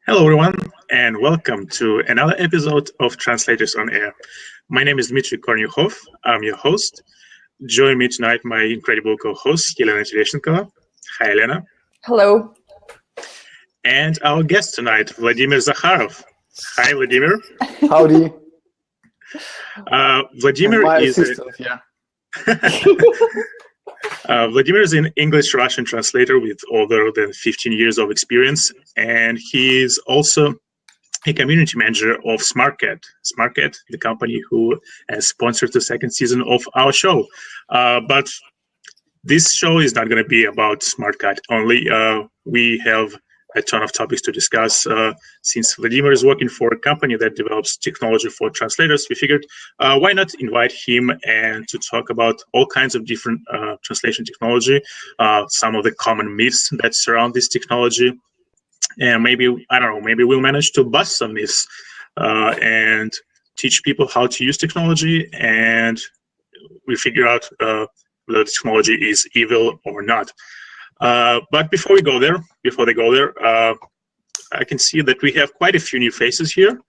Hello, everyone, and welcome to another episode of Translators On Air. My name is Dmitry Kornyukhov. I'm your host. Join me tonight, my incredible co-host, Elena Tereshnikova. Hi, Elena. Hello. And our guest tonight, Vladimir Zakharov. Hi, Vladimir. Howdy. Vladimir my is assistant, Vladimir is an English-Russian translator with over than 15 years of experience, and he is also a community manager of SmartCAT. SmartCAT, the company who has sponsored the second season of our show. But this show is not going to be about SmartCAT only. We have a ton of topics to discuss. Since Vladimir is working for a company that develops technology for translators, we figured why not invite him and to talk about all kinds of different translation technology, some of the common myths that surround this technology, and maybe, I don't know, maybe we'll manage to bust some myths and teach people how to use technology, and we figure out whether the technology is evil or not. But before they go there, I can see that we have quite a few new faces here.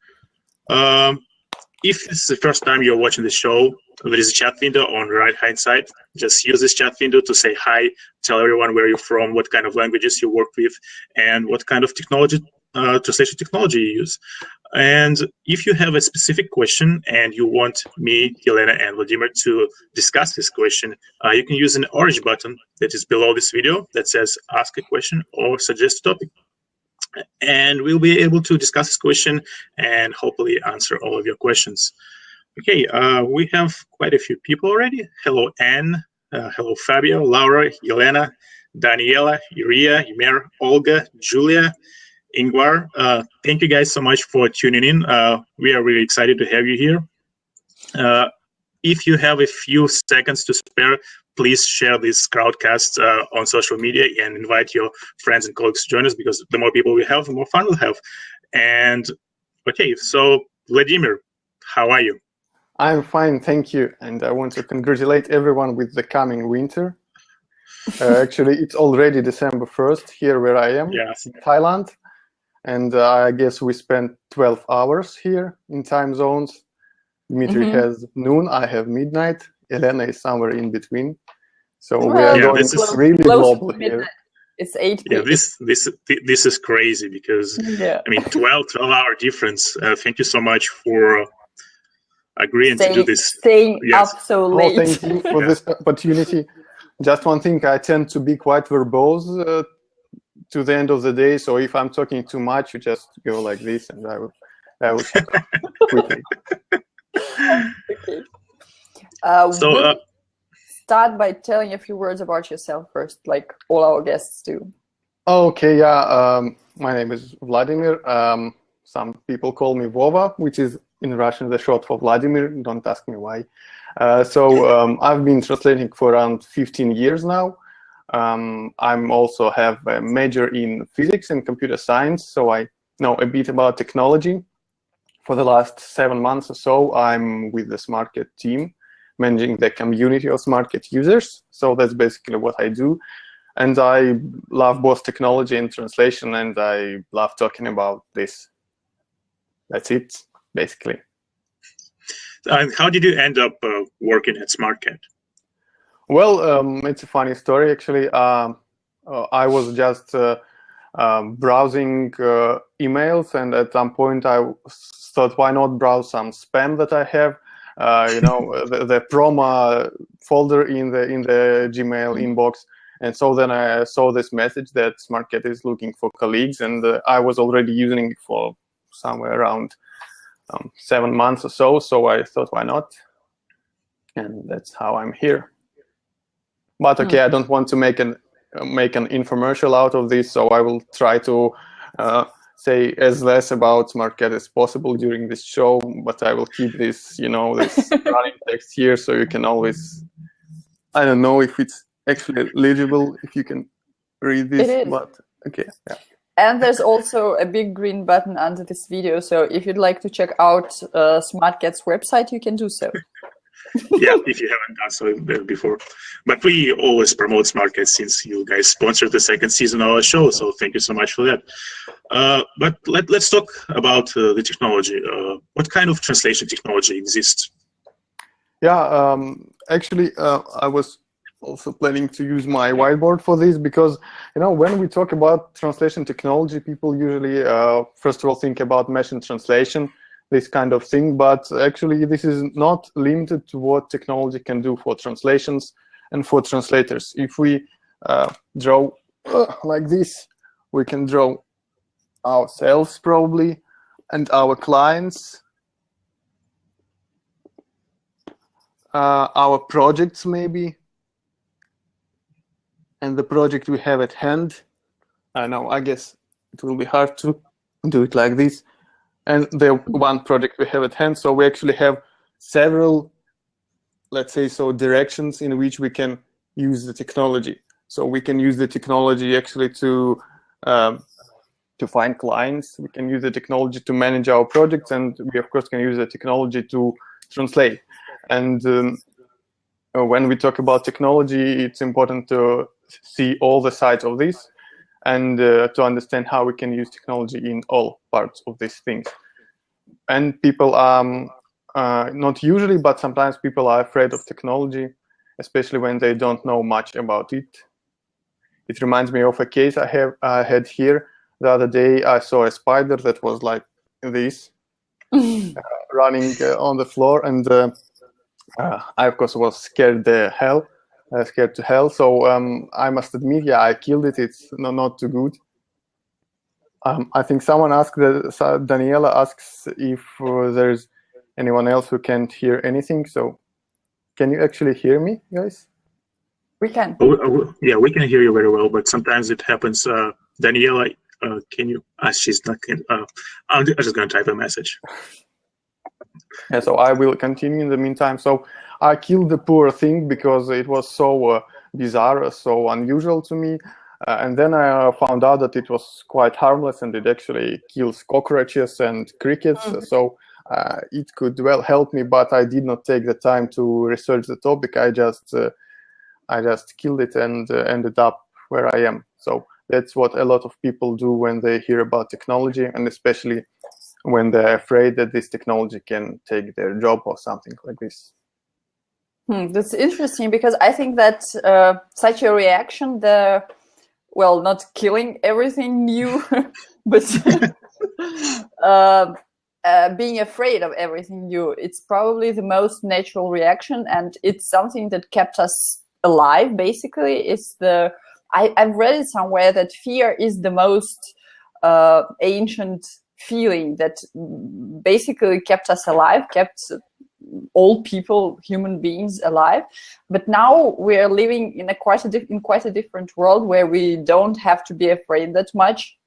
If it's the first time you're watching the show, there is a chat window on the right-hand side. Just use this chat window to say hi, tell everyone where you're from, what kind of languages you work with, and what kind of technology, translation technology you use. And if you have a specific question and you want me, Helena, and Vladimir to discuss this question, you can use an orange button that is below this video that says ask a question or suggest a topic. And we'll be able to discuss this question and hopefully answer all of your questions. Okay, we have quite a few people already. Hello, Anne. Hello, Fabio, Laura, Yelena, Daniela, Iria, Ymer, Olga, Julia, Ingvar. Thank you guys so much for tuning in. We are really excited to have you here. If you have a few seconds to spare, please share this crowdcast on social media and invite your friends and colleagues to join us, because the more people we have, the more fun we'll have. And okay, so Vladimir, how are you? I'm fine, thank you. And I want to congratulate everyone with the coming winter. Actually, it's already December 1st here where I am, in Thailand. And I guess we spent 12 hours here in time zones. Dmitry has noon, I have midnight. Elena is somewhere in between. So we are going really global here. It's 8 p.m. Yeah, this is crazy because, I mean, 12-hour difference. Thank you so much for agreeing to do this. Staying up so late. Thank you for this opportunity. Just one thing, I tend to be quite verbose to the end of the day. So if I'm talking too much, you just go like this and I will shut up quickly. Okay. Start by telling a few words about yourself first, like all our guests do. Okay, yeah. My name is Vladimir. Some people call me Vova, which is in Russian the short for Vladimir. Don't ask me why. I've been translating for around 15 years now. I'm also have a major in physics and computer science, so I know a bit about technology. For the last 7 months or so, I'm with the SmartCAT team, managing the community of SmartCAT users. So that's basically what I do. And I love both technology and translation, and I love talking about this. That's it, basically. And how did you end up working at SmartCAT? Well, it's a funny story, actually. I was just browsing emails, and at some point I thought, why not browse some spam that I have? The promo folder in the Gmail inbox. And so then I saw this message that SmartCAT is looking for colleagues, and I was already using it for somewhere around 7 months or so. So I thought, why not? And that's how I'm here. But okay, I don't want to make an infomercial out of this, so I will try to say as less about SmartCAT as possible during this show, but I will keep this, this running text here, so you can always, I don't know if it's actually legible, if you can read this, it is. But okay, yeah. And there's also a big green button under this video, so if you'd like to check out SmartCAT's website, you can do so. Yeah, if you haven't done so before. But we always promote SmartCAT since you guys sponsored the second season of our show, so thank you so much for that. But let's talk about the technology. What kind of translation technology exists? Yeah, actually, I was also planning to use my whiteboard for this because, when we talk about translation technology, people usually, first of all, think about machine translation, this kind of thing. But actually, this is not limited to what technology can do for translations and for translators. If we draw like this, we can draw ourselves probably and our clients, our projects maybe, and the project we have at hand. Now I guess it will be hard to do it like this, and the one project we have at hand. So we actually have several, let's say, directions in which we can use the technology. So we can use the technology actually to find clients. We can use the technology to manage our projects, and we of course can use the technology to translate. And when we talk about technology, it's important to see all the sides of this and to understand how we can use technology in all parts of these things. And people not usually, but sometimes people are afraid of technology, especially when they don't know much about it. It reminds me of a case I had here. The other day I saw a spider that was like this, running on the floor, and I of course was scared to hell. So I must admit, yeah, I killed it. It's not too good. I think someone asked, Daniela asks if there's anyone else who can't hear anything. So can you actually hear me, guys? We can. Yeah, we can hear you very well, but sometimes it happens. Daniela, can you? She's not. I'm just going to type a message. Yeah, so I will continue in the meantime. So I killed the poor thing because it was so bizarre, so unusual to me. And then I found out that it was quite harmless, and it actually kills cockroaches and crickets. So it could well help me, but I did not take the time to research the topic. I just killed it and ended up where I am. So that's what a lot of people do when they hear about technology, and especially when they're afraid that this technology can take their job or something like this. That's interesting, because I think that such a reaction, well, not killing everything new, but being afraid of everything new, it's probably the most natural reaction, and it's something that kept us alive, basically. I've read it somewhere that fear is the most ancient feeling that basically kept us alive, kept all people, human beings, alive. But now we're living in quite a different world, where we don't have to be afraid that much.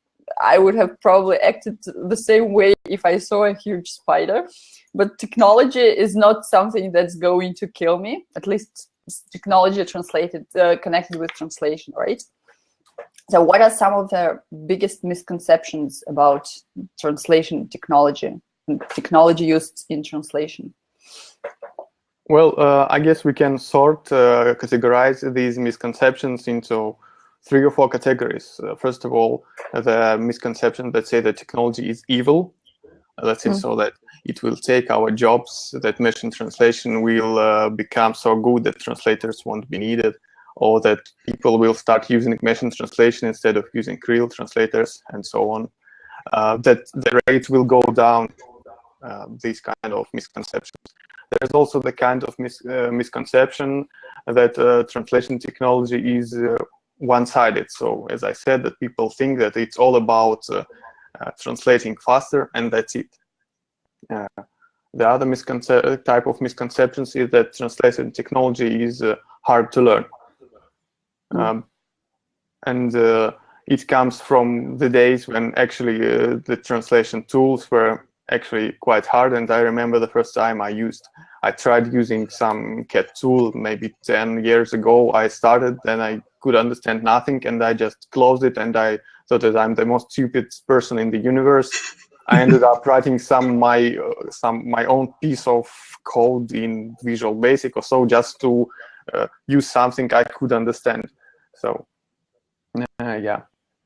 I would have probably acted the same way if I saw a huge spider. But technology is not something that's going to kill me, at least technology connected with translation, right? So what are some of the biggest misconceptions about translation technology and technology used in translation? Well, I guess we can categorize these misconceptions into 3 or 4 categories. First of all, the misconceptions that say that technology is evil. Let's say so that it will take our jobs, that machine translation will become so good that translators won't be needed, or that people will start using machine translation instead of using real translators, and so on. That the rate will go down, these kind of misconceptions. There's also the kind of misconception that translation technology is one-sided. So, as I said, that people think that it's all about translating faster, and that's it. The other type of misconceptions is that translation technology is hard to learn. And it comes from the days when actually the translation tools were actually quite hard. And I remember the first time I tried using some CAD tool maybe 10 years ago. I started, then I could understand nothing, and I just closed it, and I thought that I'm the most stupid person in the universe. I ended up writing my own piece of code in Visual Basic or so, just to use something I could understand. So yeah.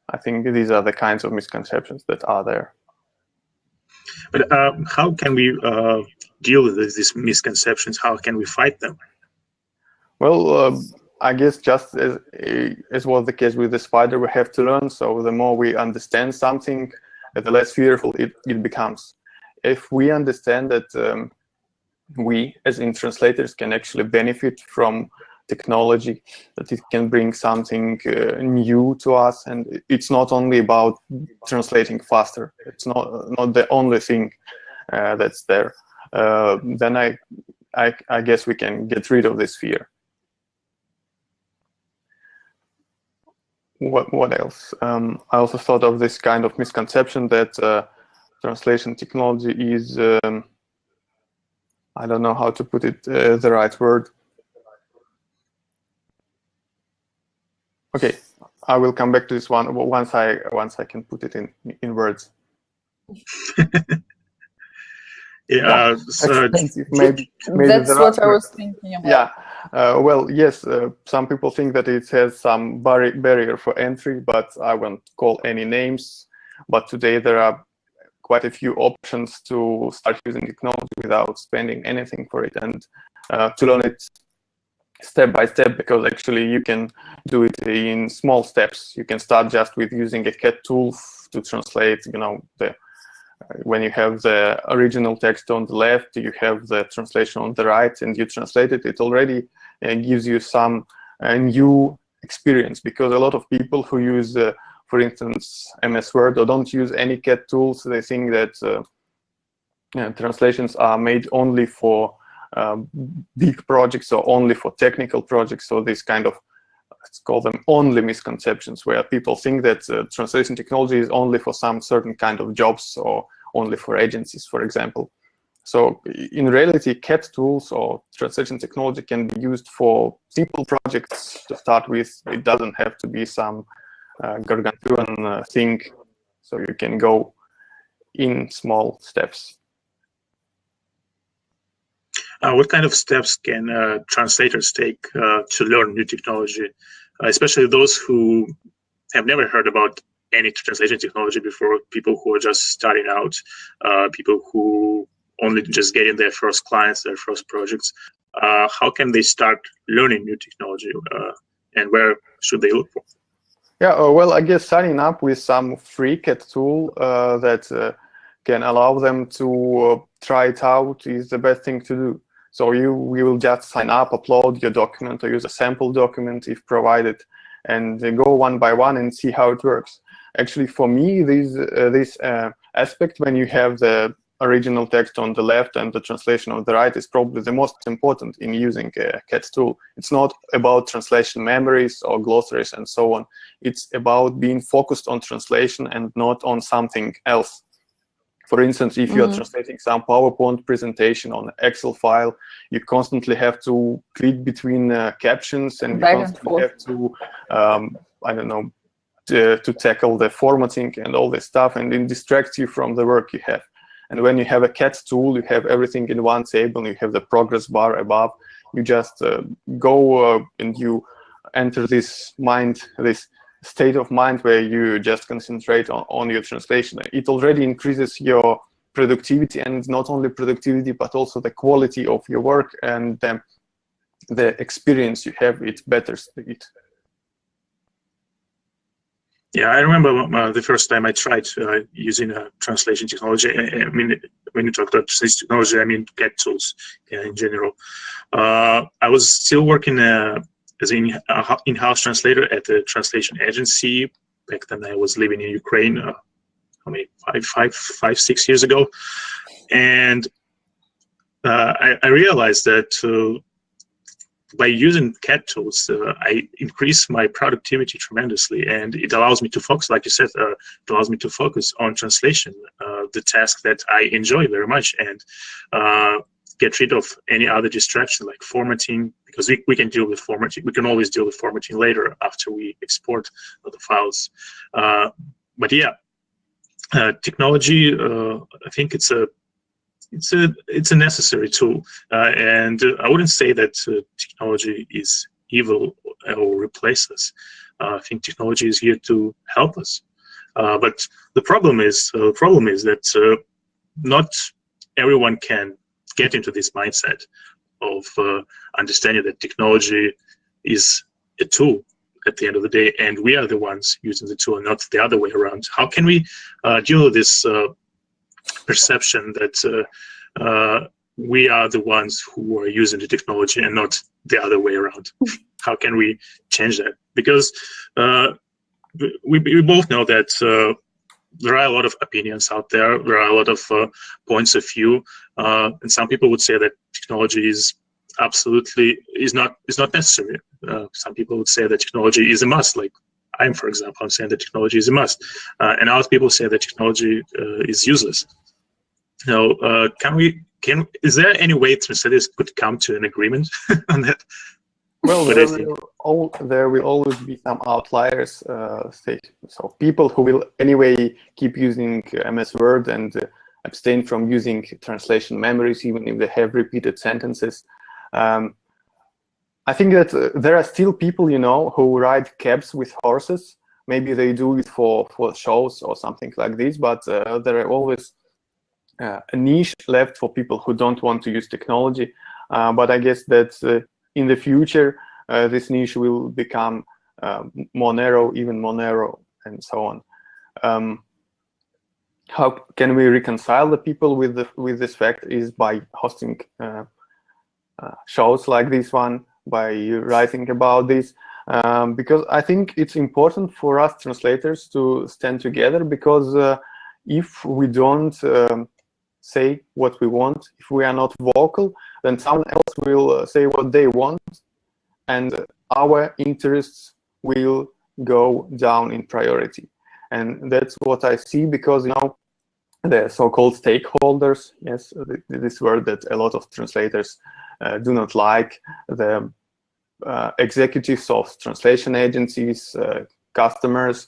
I think these are the kinds of misconceptions that are there. But how can we deal with these misconceptions? How can we fight them? Well, I guess just as was the case with the spider, we have to learn. So the more we understand something, the less fearful it becomes. If we understand that we, as in translators, can actually benefit from technology, that it can bring something new to us, and it's not only about translating faster. It's not the only thing that's there. Then I guess we can get rid of this fear. What else? I also thought of this kind of misconception that translation technology is, I don't know how to put it, the right word. Okay, I will come back to this one once I can put it in words. Yeah, so maybe that's what I was thinking about. Yeah, well, yes, some people think that it has some barrier for entry, but I won't call any names. But today there are quite a few options to start using technology without spending anything for it, and to learn it step by step, because actually you can do it in small steps. You can start just with using a CAD tool to translate, you know, when you have the original text on the left, you have the translation on the right, and you translate it, it already gives you some new experience, because a lot of people who use, for instance, MS Word, or don't use any CAD tools, they think that translations are made only for big projects or only for technical projects. So this kind of, let's call them only misconceptions, where people think that translation technology is only for some certain kind of jobs or only for agencies, for example. So in reality, CAD tools or translation technology can be used for simple projects to start with. It doesn't have to be some gargantuan thing. So you can go in small steps. What kind of steps can translators take to learn new technology, especially those who have never heard about any translation technology before, people who are just starting out, people who only just getting their first clients, their first projects? How can they start learning new technology, and where should they look for? Yeah, well, I guess signing up with some free CAD tool that can allow them to try it out is the best thing to do. So we will just sign up, upload your document, or use a sample document if provided, and go one by one and see how it works. Actually, for me, this aspect, when you have the original text on the left and the translation on the right, is probably the most important in using a CAD tool. It's not about translation memories or glossaries and so on. It's about being focused on translation and not on something else. For instance, if you're translating some PowerPoint presentation on an Excel file, you constantly have to click between captions, and you constantly have to, I don't know, to tackle the formatting and all this stuff, and it distracts you from the work you have. And when you have a CAD tool, you have everything in one table, you have the progress bar above. You just go and you enter this state of mind where you just concentrate on your translation. It already increases your productivity, and not only productivity, but also the quality of your work, and the experience you have, it betters it. Yeah, I remember the first time I tried using translation technology. I mean, when you talk about translation technology, I mean CAD tools in general. I was still working as an in-house translator at a translation agency. Back then, I was living in Ukraine. How many? 6 years ago, and I realized that by using CAD tools, I increase my productivity tremendously, and it allows me to focus, like you said, it allows me to focus on translation, the task that I enjoy very much, and get rid of any other distraction like formatting, because we can deal with formatting. We can always deal with formatting later after we export the files. But yeah, technology, I think it's a necessary tool, and I wouldn't say that technology is evil or replaces us. I think technology is here to help us. But the problem is that not everyone can get into this mindset of understanding that technology is a tool at the end of the day, and we are the ones using the tool, not the other way around. How can we deal with this perception that we are the ones who are using the technology and not the other way around? How can we change that? Because we both know that there are a lot of opinions out there. There are a lot of points of view, and some people would say that technology is not necessary. Some people would say that technology is a must. Like for example, I'm saying that technology is a must, and other people say that technology is useless. Now, is there any way translators could come to an agreement on that? Well, there will always be some outliers, so people who will anyway keep using MS Word and abstain from using translation memories, even if they have repeated sentences. I think that there are still people, who ride cabs with horses. Maybe they do it for shows or something like this, but there are always a niche left for people who don't want to use technology. But I guess that in the future, this niche will become more narrow, even more narrow, and so on. How can we reconcile the people with this fact is by hosting shows like this one, by writing about this, because I think it's important for us translators to stand together, because if we don't say what we want, if we are not vocal, then someone else will say what they want, and our interests will go down in priority. And that's what I see, because the so-called stakeholders, yes, this word that a lot of translators do not like, the executives of translation agencies, customers,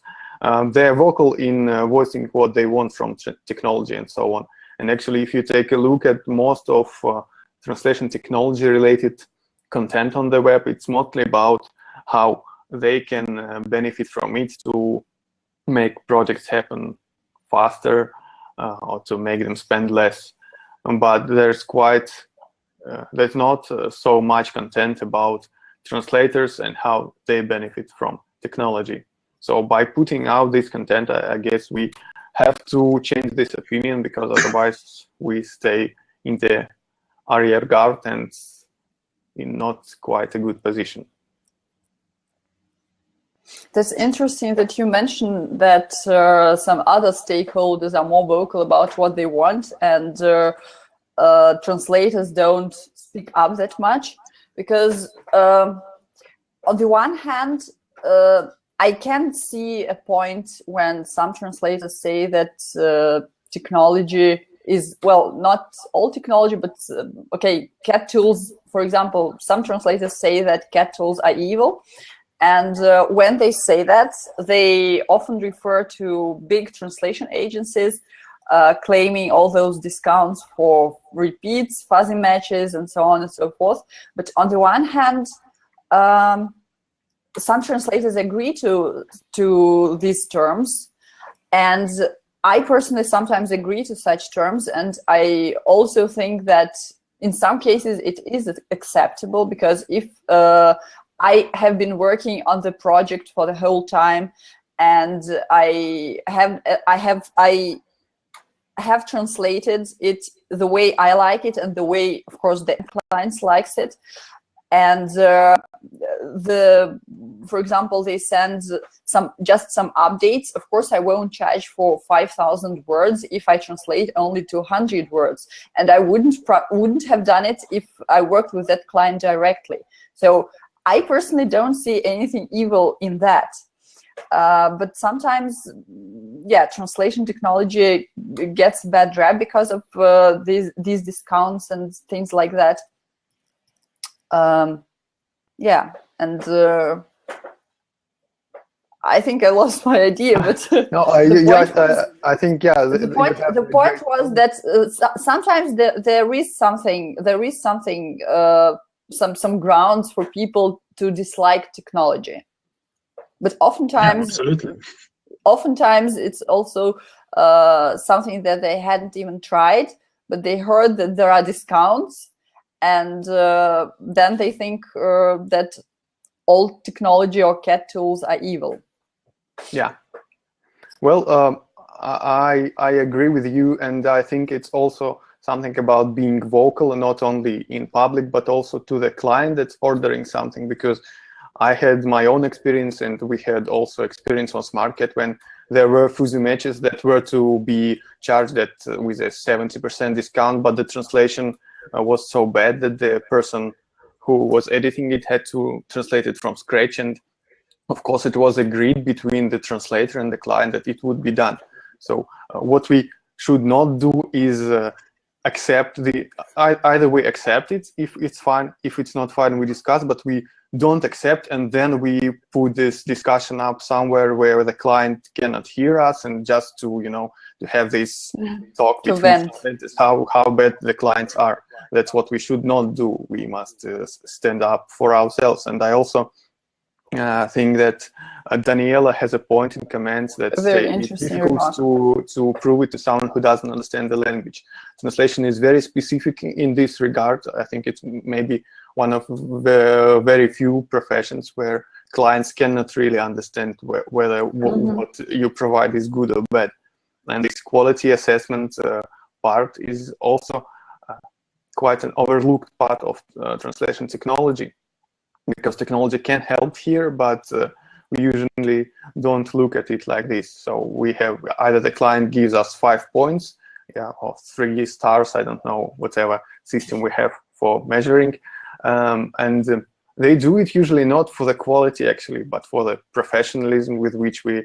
they are vocal in voicing what they want from technology and so on. And actually, if you take a look at most of translation technology related content on the web, it's mostly about how they can benefit from it to make projects happen faster, or to make them spend less. But there's not so much content about translators and how they benefit from technology. So by putting out this content, I guess we have to change this opinion, because otherwise we stay in the rear guard and in not quite a good position. That's interesting that you mentioned that some other stakeholders are more vocal about what they want, and translators don't speak up that much, because on the one hand, I can see a point when some translators say that technology is, well, not all technology, but okay, CAD tools, for example, some translators say that CAD tools are evil. And when they say that, they often refer to big translation agencies claiming all those discounts for repeats, fuzzy matches, and so on and so forth. But on the one hand, some translators agree to these terms, and I personally sometimes agree to such terms. And I also think that in some cases it is acceptable, because if I have been working on the project for the whole time, and I have translated it the way I like it and the way, of course, the clients likes it. And for example, they send just some updates. Of course, I won't charge for 5,000 words if I translate only 200 words, and I wouldn't have done it if I worked with that client directly. So I personally don't see anything evil in that. But sometimes, yeah, translation technology gets a bad rap because of these discounts and things like that. Yeah, and I think I lost my idea, but no, I think, yeah. The point was that sometimes there is some grounds for people to dislike technology. But oftentimes, absolutely. Oftentimes it's also something that they hadn't even tried, but they heard that there are discounts, and then they think that all technology or CAD tools are evil. Yeah. Well, I agree with you, and I think it's also something about being vocal, not only in public, but also to the client that's ordering something, because I had my own experience, and we had also experience on SmartCAT when there were fuzzy matches that were to be charged with a 70% discount, but the translation was so bad that the person who was editing it had to translate it from scratch. And of course, it was agreed between the translator and the client that it would be done. So what we should not do is accept either we accept it if it's fine, if it's not fine we discuss, but we don't accept and then we put this discussion up somewhere where the client cannot hear us, and just to to have this talk between how bad the clients are. That's what we should not do. We must stand up for ourselves. And I also think that Daniela has a point in comments that it's difficult to prove it to someone who doesn't understand the language. Translation is very specific in this regard. I think it's maybe one of the very few professions where clients cannot really understand whether what you provide is good or bad. And this quality assessment part is also quite an overlooked part of translation technology, because technology can help here, but we usually don't look at it like this. So we have either the client gives us 5 points, or 3 stars, I don't know, whatever system we have for measuring. And they do it usually not for the quality actually, but for the professionalism with which we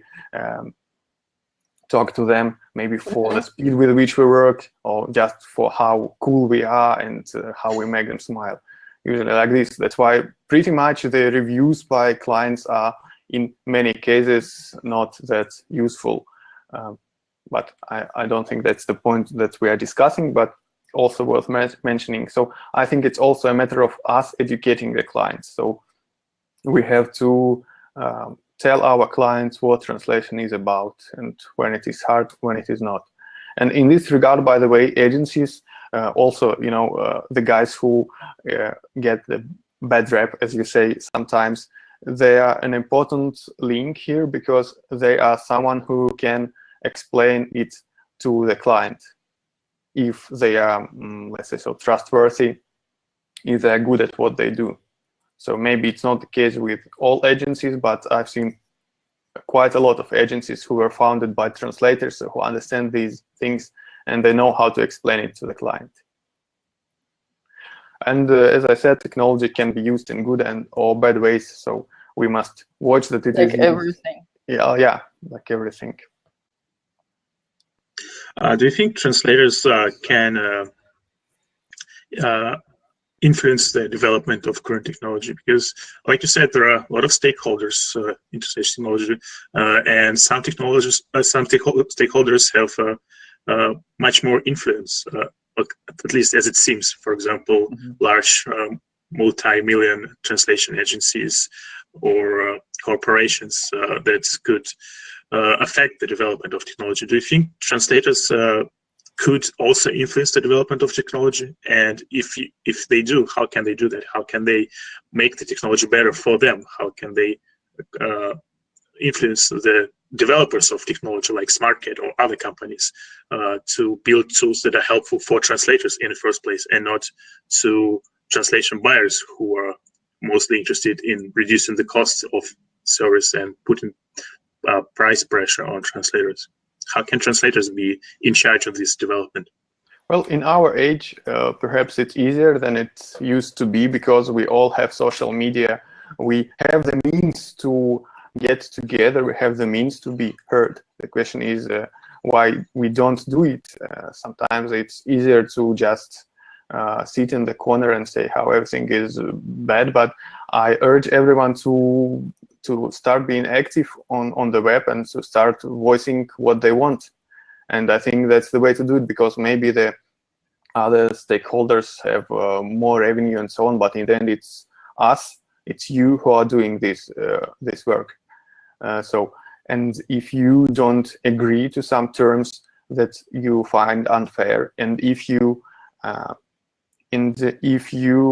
talk to them, maybe for the speed with which we work, or just for how cool we are and how we make them smile. Usually like this. That's why pretty much the reviews by clients are in many cases not that useful. But I don't think that's the point that we are discussing, but also worth mentioning. So I think it's also a matter of us educating the clients. So we have to tell our clients what translation is about and when it is hard, when it is not. And in this regard, by the way, agencies also, the guys who get the bad rep, as you say, sometimes they are an important link here, because they are someone who can explain it to the client if they are, let's say, so trustworthy, if they're good at what they do. So maybe it's not the case with all agencies, but I've seen quite a lot of agencies who were founded by translators who understand these things and they know how to explain it to the client. And as I said, technology can be used in good and or bad ways, so we must watch that it is like everything. Yeah, like everything. Do you think translators can influence the development of current technology? Because, like you said, there are a lot of stakeholders in translation technology, and some stakeholders have much more influence, at least as it seems. For example, large multi-million translation agencies or corporations that could affect the development of technology. Do you think translators could also influence the development of technology? And if they do, how can they do that? How can they make the technology better for them? How can they influence the developers of technology like SmartCAT or other companies to build tools that are helpful for translators in the first place, and not to translation buyers who are mostly interested in reducing the costs of service and putting price pressure on translators? How can translators be in charge of this development? Well, in our age, perhaps it's easier than it used to be, because we all have social media. We have the means to get together. We have the means to be heard. The question is why we don't do it. Sometimes it's easier to just sit in the corner and say how everything is bad. But I urge everyone to start being active on the web and to start voicing what they want. And I think that's the way to do it, because maybe the other stakeholders have more revenue and so on, but in the end it's us, it's you who are doing this work. And if you don't agree to some terms that you find unfair, and if you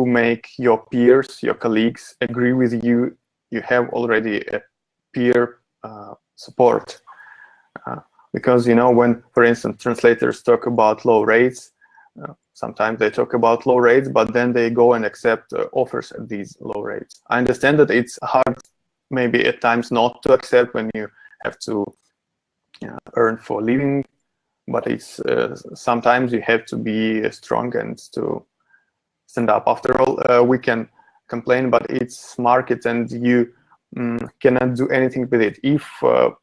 make your peers, your colleagues agree with you, you have already a peer support. Because, you know, when, for instance, translators talk about low rates, sometimes they talk about low rates, but then they go and accept offers at these low rates. I understand that it's hard, maybe at times, not to accept when you have to earn for a living, but it's sometimes you have to be strong and to stand up. After all, we can complain, but it's market, and you cannot do anything with it. If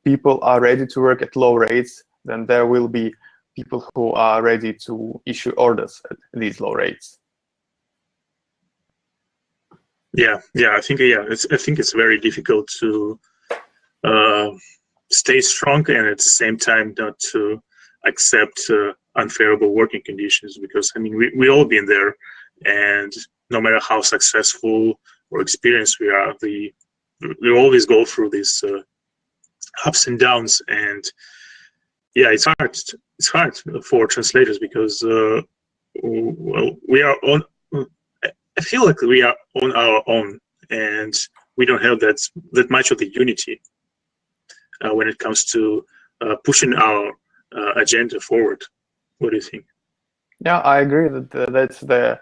people are ready to work at low rates, then there will be people who are ready to issue orders at these low rates. Yeah, I think it's very difficult to stay strong and at the same time not to accept unfavorable working conditions, because I mean we all been there, and no matter how successful or experienced we are, we always go through these ups and downs. And yeah, it's hard for translators, because well, we are on. I feel like we are on our own, and we don't have that much of the unity when it comes to pushing our agenda forward. What do you think? Yeah, I agree that that's the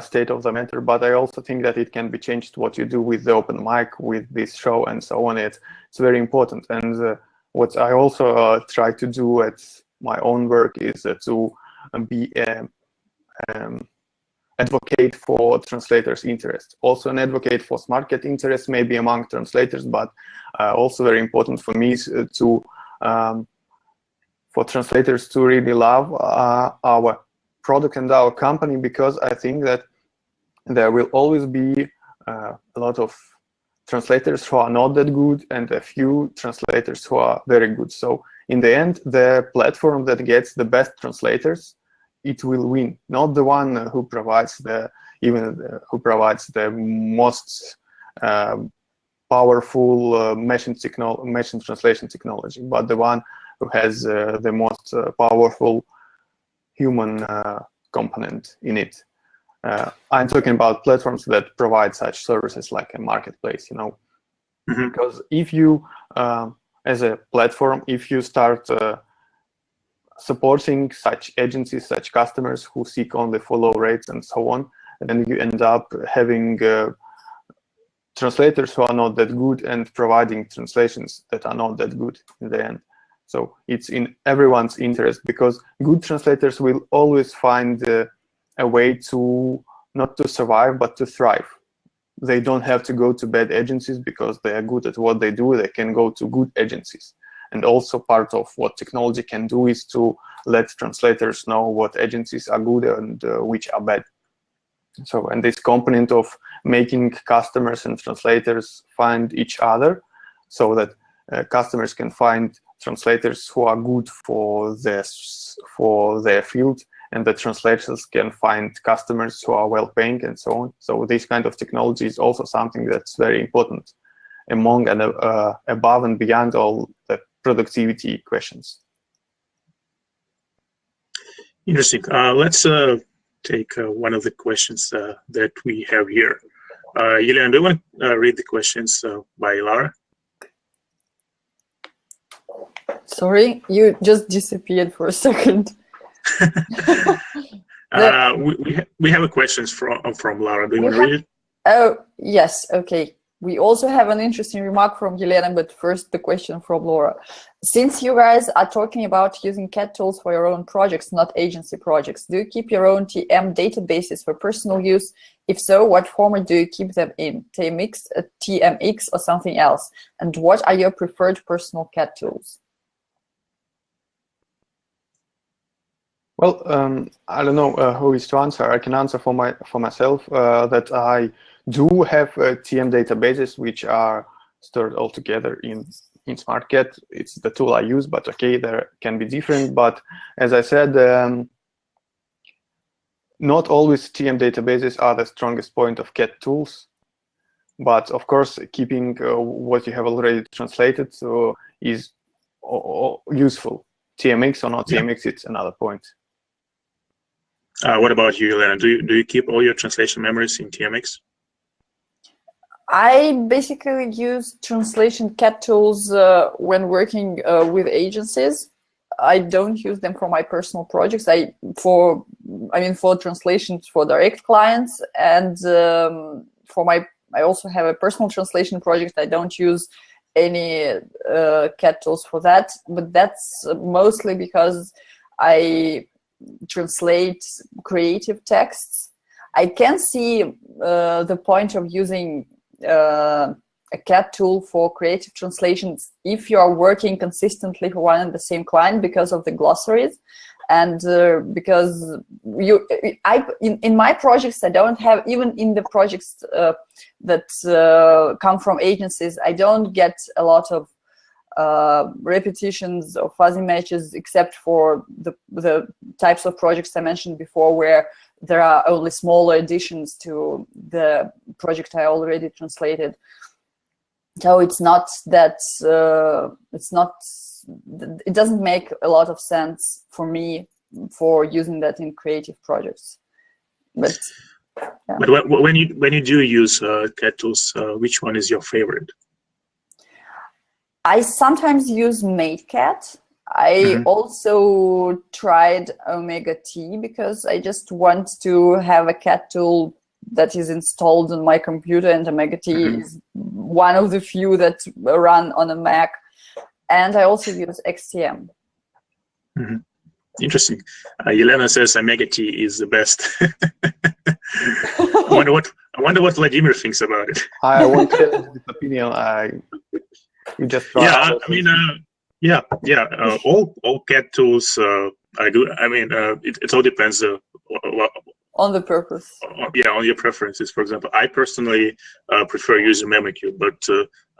state of the matter, but I also think that it can be changed. What you do with the open mic, with this show, and so on, it's very important. And what I also try to do at my own work is to be advocate for translators' interest, also an advocate for SmartCAT interest, maybe among translators, but also very important for me is for translators to really love our product and our company, because I think that there will always be a lot of translators who are not that good and a few translators who are very good. So in the end, the platform that gets the best translators, it will win, not the one who provides the most powerful machine translation technology, but the one who has the most powerful human component in it. I'm talking about platforms that provide such services like a marketplace, you know. Mm-hmm. Because if you, as a platform, if you start supporting such agencies, such customers who seek only for low rates and so on, then you end up having translators who are not that good and providing translations that are not that good in the end. So it's in everyone's interest, because good translators will always find a way to not to survive, but to thrive. They don't have to go to bad agencies because they are good at what they do. They can go to good agencies. And also part of what technology can do is to let translators know what agencies are good and which are bad. So, and this component of making customers and translators find each other, so that customers can find translators who are good for their field, and the translators can find customers who are well-paying and so on. So this kind of technology is also something that's very important among and above and beyond all the productivity questions. Interesting. Let's take one of the questions that we have here. Yelena, do you want to read the questions by Lara? Sorry, you just disappeared for a second. We have a questions from Lara. Do you want to read it? Oh, yes. Okay. We also have an interesting remark from Yelena, but first the question from Laura. Since you guys are talking about using CAD tools for your own projects, not agency projects, do you keep your own TM databases for personal use? If so, what format do you keep them in? TMX, TMX, or something else? And what are your preferred personal CAD tools? Well, I don't know who is to answer. I can answer for myself that I do have TM databases which are stored all together in SmartCAT. It's the tool I use, but okay, there can be different. But as I said, not always TM databases are the strongest point of CAD tools, but of course, keeping what you have already translated is useful. TMX or not TMX, it's another point. What about you, Elena? Do you keep all your translation memories in TMX? I basically use translation CAD tools when working with agencies. I don't use them for my personal projects. For translations for direct clients, and I also have a personal translation project. I don't use any CAD tools for that, but that's mostly because I translate creative texts. I can see the point of using a CAD tool for creative translations if you are working consistently for one and the same client because of the glossaries, and because in my projects, I don't have, even in the projects that come from agencies, I don't get a lot of repetitions or fuzzy matches, except for the types of projects I mentioned before, where there are only smaller additions to the project I already translated. So it's not that it doesn't make a lot of sense for me for using that in creative projects. But yeah. But when you do use CAD tools, which one is your favorite? I sometimes use SmartCAT. I also tried Omega T because I just want to have a CAD tool that is installed on my computer, and Omega T is one of the few that run on a Mac. And I also use XTM. Interesting. Yelena says Omega T is the best. I wonder what Vladimir thinks about it. I won't share this opinion. You just try. Yeah, all CAD tools are good. I mean, it all depends on the purpose. On your preferences. For example, I personally prefer using MemoQ, but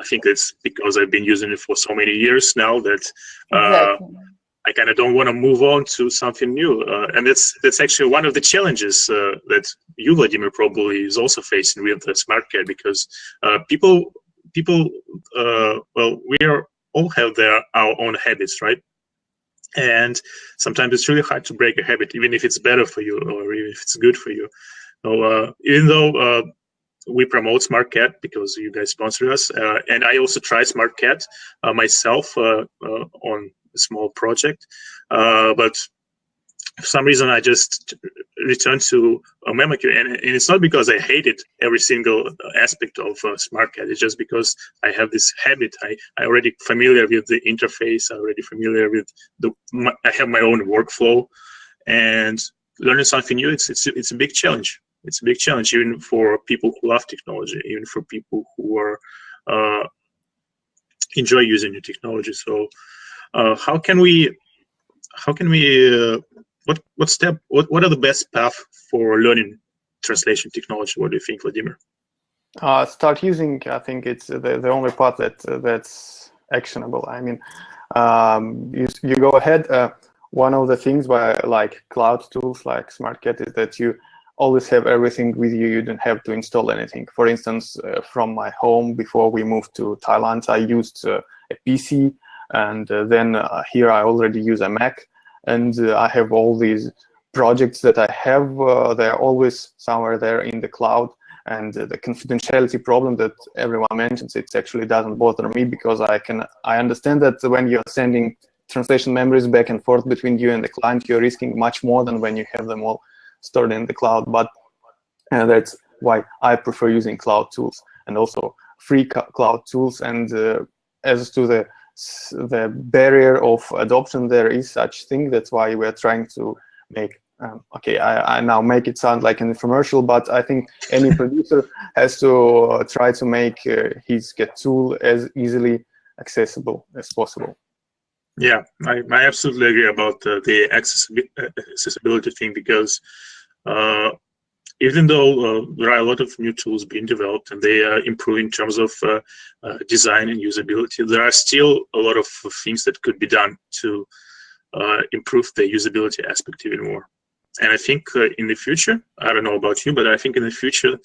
I think it's because I've been using it for so many years now that I kind of don't want to move on to something new. And that's actually one of the challenges that you, Vladimir, probably is also facing with the SmartCAT, because people we all have our own habits, right? And sometimes it's really hard to break a habit, even if it's better for you or even if it's good for you. So even though we promote SmartCAT because you guys sponsor us, and I also try SmartCAT myself on a small project, but for some reason I just returned to MemoQ, and it's not because I hated every single aspect of SmartCAT. It's just because I have this habit. I already familiar with the interface. I already familiar with I have my own workflow, and learning something new, it's a big challenge. It's a big challenge, even for people who love technology, even for people who are enjoy using new technology. So how can we what are the best paths for learning translation technology? What do you think, Vladimir? Start using. I think it's the only part that's actionable. I mean, you go ahead. One of the things by like cloud tools like SmartCAT is that you always have everything with you. You don't have to install anything. For instance, from my home before we moved to Thailand, I used a PC, and then here I already use a Mac. And I have all these projects that I have. They're always somewhere there in the cloud. And the confidentiality problem that everyone mentions, it actually doesn't bother me, because I understand that when you're sending translation memories back and forth between you and the client, you're risking much more than when you have them all stored in the cloud. But that's why I prefer using cloud tools, and also free cloud tools. And as to the barrier of adoption, there is such thing. That's why we're trying to make I now make it sound like an infomercial, but I think any producer has to try to make his CAD tool as easily accessible as possible. Yeah, I absolutely agree about the accessibility thing, because even though there are a lot of new tools being developed and they improve in terms of design and usability, there are still a lot of things that could be done to improve the usability aspect even more. And I think in the future, I don't know about you, but I think in the future,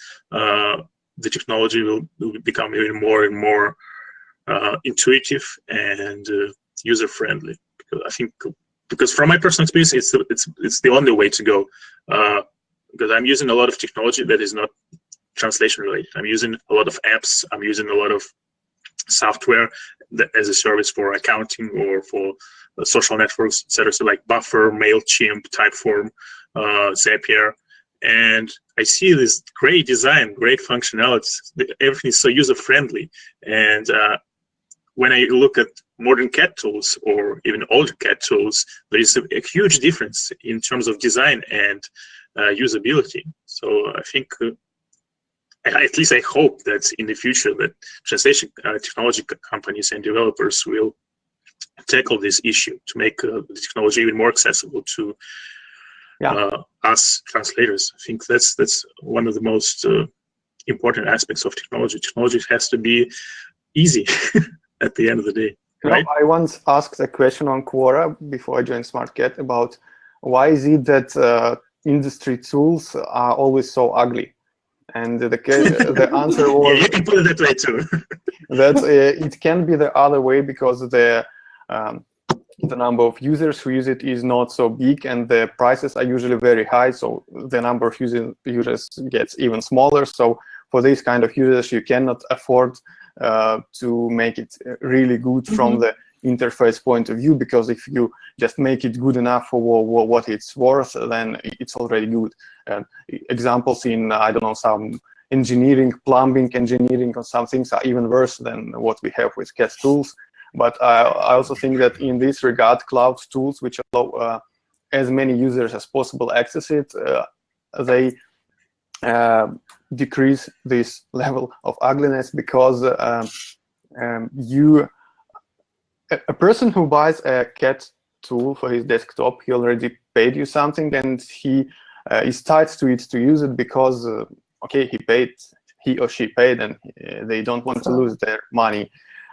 the technology will become even more and more intuitive and user-friendly. I think, because from my personal experience, it's the only way to go. Because I'm using a lot of technology that is not translation related. I'm using a lot of apps. I'm using a lot of software as a service for accounting or for social networks, etc. So like Buffer, MailChimp, Typeform, Zapier. And I see this great design, great functionality. Everything is so user-friendly. And when I look at modern CAD tools or even older CAD tools, there is a huge difference in terms of design and usability. So I think, at least I hope that in the future that translation technology companies and developers will tackle this issue to make the technology even more accessible to us translators. I think that's one of the most important aspects of technology. Technology has to be easy at the end of the day, right? I once asked a question on Quora before I joined SmartCAT about why is it that industry tools are always so ugly? And the answer was... Yeah, you can put it that way too. that it can be the other way, because the number of users who use it is not so big, and the prices are usually very high, so the number of users gets even smaller. So for these kind of users, you cannot afford to make it really good from the interface point of view, because if you just make it good enough for what it's worth, then it's already good. Examples in, I don't know, some engineering, plumbing engineering, or some things are even worse than what we have with CAD Tools. But I also think that in this regard, cloud tools, which allow as many users as possible access it, they decrease this level of ugliness, because a person who buys a CAD tool for his desktop, he already paid you something, and he is tied to it to use it because, okay, he or she paid, and they don't want to lose their money.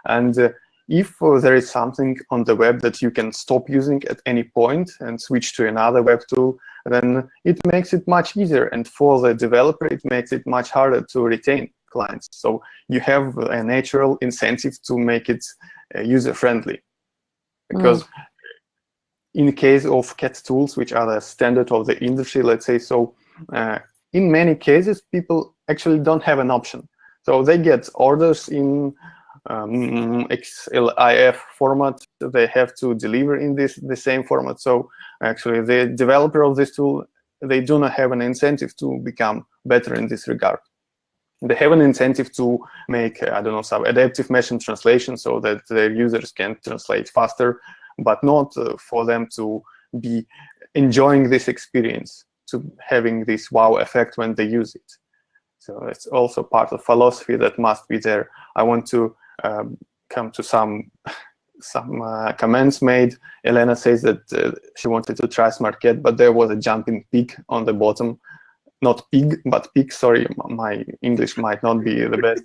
And if there is something on the web that you can stop using at any point and switch to another web tool, then it makes it much easier. And for the developer, it makes it much harder to retain clients. So you have a natural incentive to make it user-friendly. Because in case of CAD tools, which are the standard of the industry, let's say so, in many cases, people actually don't have an option. So they get orders in XLIF format, they have to deliver in the same format. So actually the developer of this tool, they do not have an incentive to become better in this regard. They have an incentive to make, I don't know, some adaptive machine translation so that their users can translate faster, but not for them to be enjoying this experience, to having this wow effect when they use it. So it's also part of philosophy that must be there. I want to come to some comments made. Elena says that she wanted to try SmartCAT, but there was a jumping pig on the bottom. Not pig, but pig. Sorry, my English might not be the best,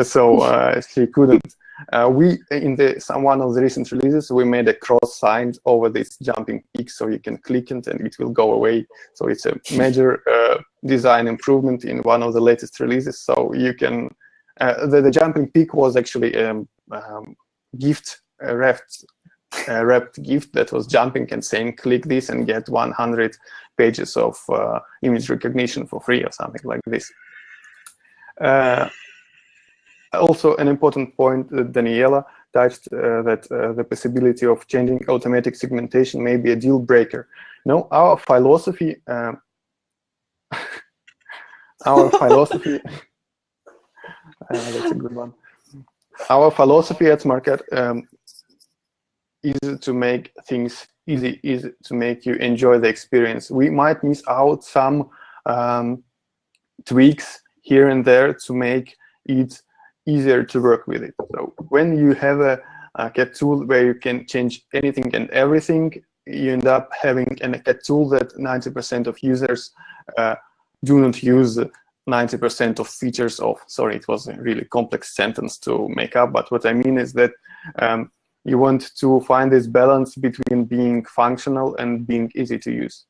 so she couldn't. We in one of the recent releases, we made a cross sign over this jumping pig, so you can click it and it will go away. So it's a major design improvement in one of the latest releases. So you can. The jumping pig was actually a gift, a wrapped gift that was jumping and saying, click this and get 100 pages of image recognition for free or something like this. Also, an important point that Daniela touched, that the possibility of changing automatic segmentation may be a deal breaker. No, our philosophy, that's a good one. Our philosophy at SmartCAT is to make things easy to make you enjoy the experience. We might miss out some tweaks here and there to make it easier to work with it. So when you have a CAD tool where you can change anything and everything, you end up having a CAD tool that 90% of users do not use 90% of features of. Sorry, it was a really complex sentence to make up, but what I mean is that you want to find this balance between being functional and being easy to use.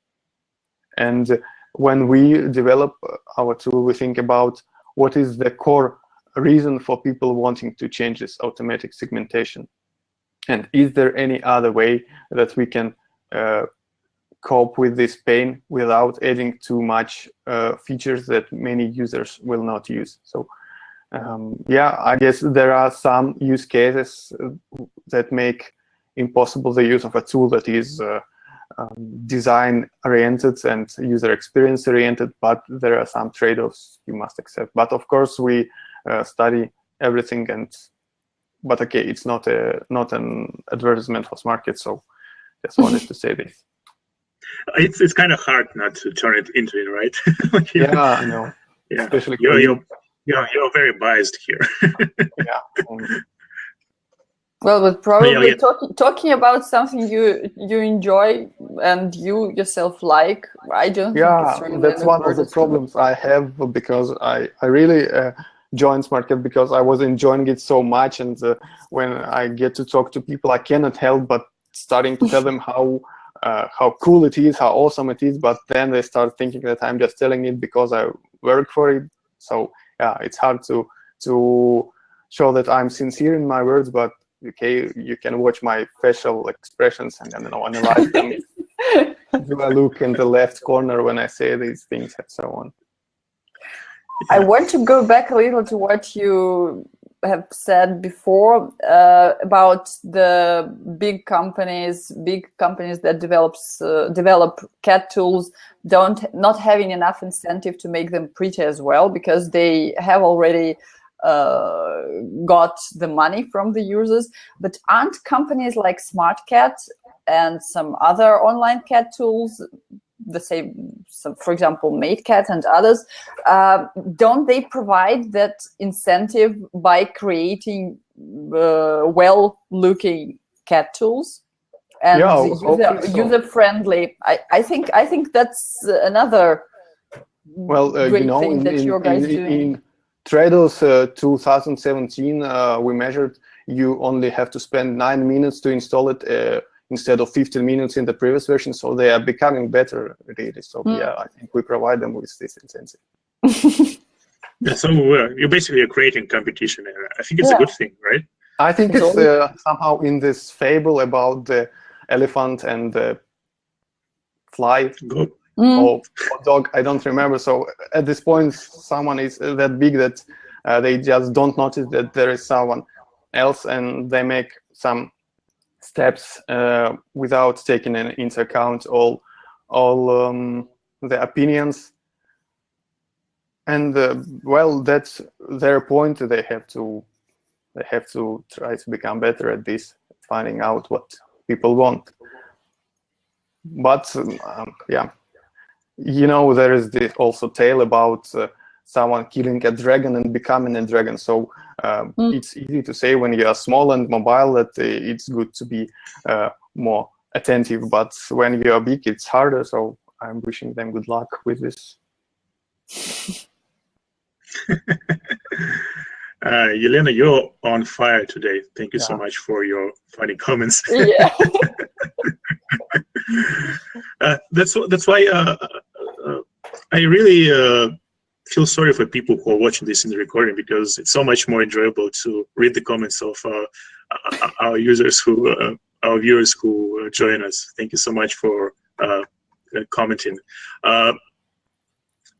And when we develop our tool, we think about what is the core reason for people wanting to change this automatic segmentation? And is there any other way that we can cope with this pain without adding too much features that many users will not use? So yeah, I guess there are some use cases that make impossible the use of a tool that is design oriented and user experience oriented, but there are some trade-offs you must accept. But of course we study everything, but okay, it's not an advertisement for SmartCAT, so just wanted to say this. It's kind of hard not to turn it into it, right? Yeah, I know. Yeah, especially you're very biased here. Yeah. Well, but probably Yeah. talking about something you enjoy and you yourself like, I don't think it's really that's one of the problems I have, because I really joined SmartCAT because I was enjoying it so much, and when I get to talk to people, I cannot help but starting to tell them how cool it is, how awesome it is, but then they start thinking that I'm just telling it because I work for it. So yeah, it's hard to show that I'm sincere in my words, but okay, you can watch my facial expressions and analyze them. Do I look in the left corner when I say these things and so on? I want to go back a little to what you have said before about the big companies that develop CAD tools not having enough incentive to make them pretty as well, because they have already got the money from the users. But aren't companies like SmartCAT and some other online CAD tools, the same, for example, MateCAT and others, don't they provide that incentive by creating well-looking CAD tools and user-friendly? I think that's another great thing that you guys doing. In Translators 2017, we measured you only have to spend 9 minutes to install it instead of 15 minutes in the previous version. So they are becoming better, really. So yeah, I think we provide them with this incentive. Yeah, so you're basically creating competition. I think it's a good thing, right? I think it's somehow in this fable about the elephant and the fly. Good. Or dog, I don't remember. So at this point, someone is that big that they just don't notice that there is someone else, and they make some steps without taking into account all the opinions. And well, that's their point. They have to try to become better at this, finding out what people want. But yeah. There is this also tale about someone killing a dragon and becoming a dragon. So it's easy to say when you are small and mobile that it's good to be more attentive, but when you are big, it's harder. So I'm wishing them good luck with this. Elena, you're on fire today. Thank you so much for your funny comments. Yeah. That's why I really feel sorry for people who are watching this in the recording, because it's so much more enjoyable to read the comments of our users our viewers who join us. Thank you so much for commenting.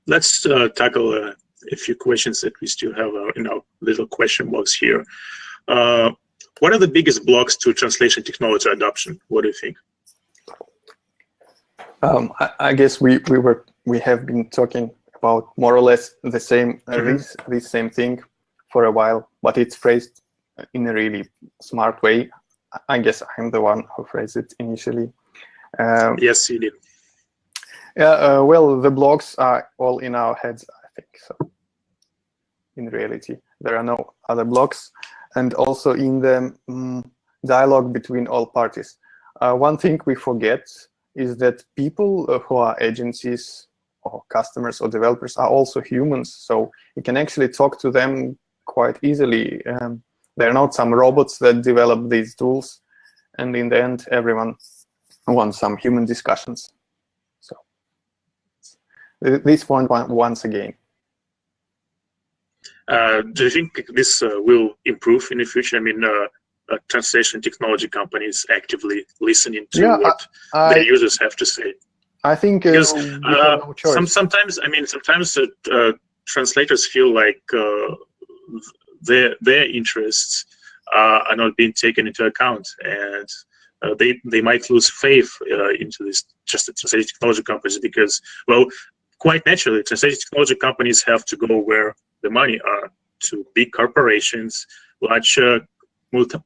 Let's tackle a few questions that we still have in our little question box here. What are the biggest blocks to translation technology adoption? What do you think? I guess we have been talking about more or less the same this same thing for a while, but it's phrased in a really smart way. I guess I'm the one who phrased it initially. Yes, you did. Yeah. Well, the blocks are all in our heads, I think. So in reality, there are no other blocks, and also in the dialogue between all parties. One thing we forget is that people who are agencies or customers or developers are also humans, so you can actually talk to them quite easily. They're not some robots that develop these tools, and in the end, everyone wants some human discussions. So this point once again. Do you think this will improve in the future? I mean, translation technology companies actively listening to what their users have to say. I think because no choice. sometimes translators feel like their interests are not being taken into account, and they might lose faith into this just the translation technology companies, because, well, quite naturally, translation technology companies have to go where the money are, to big corporations, large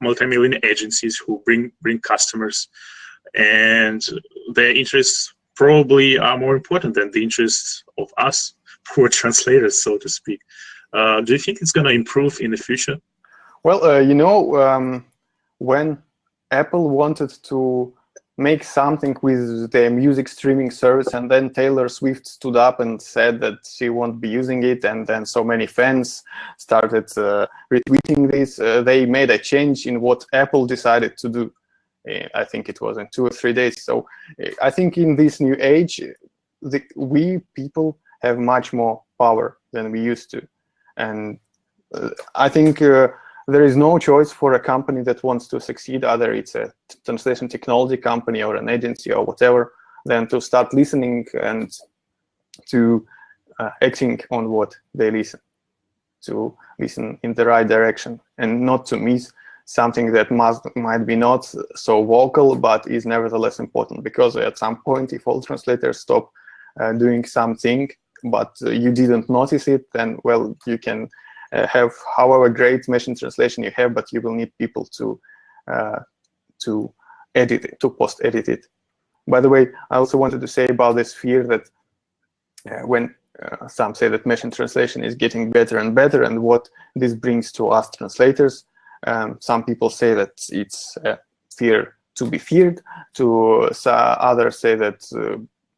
multi-million agencies who bring customers, and their interests probably are more important than the interests of us poor translators, so to speak. Do you think it's going to improve in the future? Well, you know, when Apple wanted to make something with their music streaming service, and then Taylor Swift stood up and said that she won't be using it, and then so many fans started retweeting this, they made a change in what Apple decided to do. I think it was in 2 or 3 days. So I think in this new age, we people have much more power than we used to. And I think there is no choice for a company that wants to succeed, either it's a translation technology company or an agency or whatever, than to start listening and to acting on what they listen, to listen in the right direction and not to miss something that might be not so vocal, but is nevertheless important. Because at some point, if all translators stop doing something, but you didn't notice it, then, well, you can have however great machine translation you have, but you will need people to edit it, to post-edit it. By the way, I also wanted to say about this fear that when some say that machine translation is getting better and better, and what this brings to us translators, some people say that it's a fear to be feared. To others say that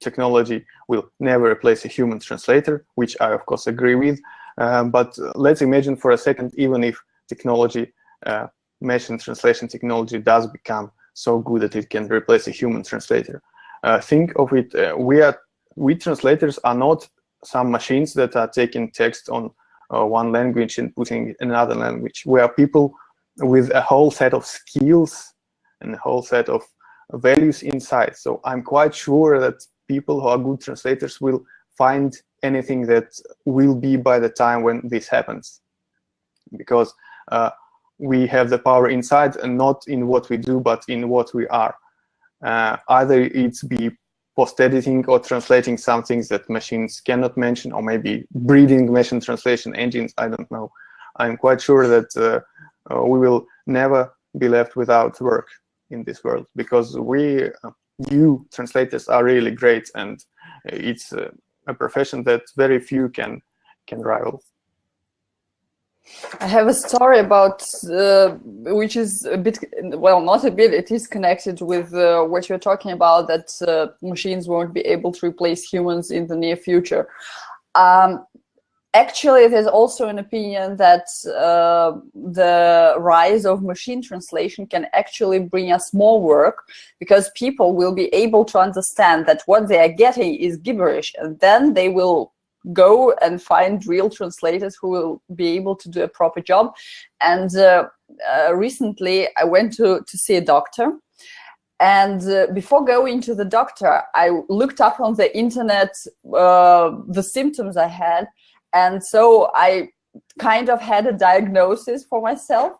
technology will never replace a human translator, which I of course agree with. But let's imagine for a second, even if technology, machine translation technology, does become so good that it can replace a human translator. Think of it, we translators are not some machines that are taking text on one language and putting it in another language. We are people with a whole set of skills and a whole set of values inside. So I'm quite sure that people who are good translators will find anything that will be by the time when this happens, because we have the power inside, and not in what we do, but in what we are. Either it's be post-editing or translating some things that machines cannot mention, or maybe breeding machine translation engines, I don't know. I'm quite sure that we will never be left without work in this world, because you translators are really great, and it's a profession that very few can rival. I have a story about which is a bit, well, not a bit, it is connected with what you're talking about, that machines won't be able to replace humans in the near future. Actually, there's also an opinion that the rise of machine translation can actually bring us more work, because people will be able to understand that what they are getting is gibberish, and then they will go and find real translators who will be able to do a proper job. And recently I went to see a doctor, and before going to the doctor, I looked up on the internet the symptoms I had. And so I kind of had a diagnosis for myself,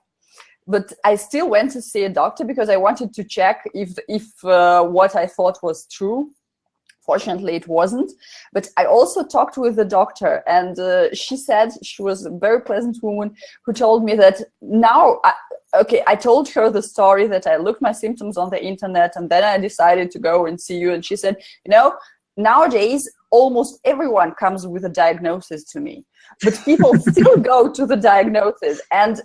but I still went to see a doctor because I wanted to check if what I thought was true. Fortunately, it wasn't. But I also talked with the doctor, and she said, she was a very pleasant woman who told me that now, I told her the story that I looked my symptoms on the internet, and then I decided to go and see you. And she said, you know, nowadays, almost everyone comes with a diagnosis to me, but people still go to the diagnosis. And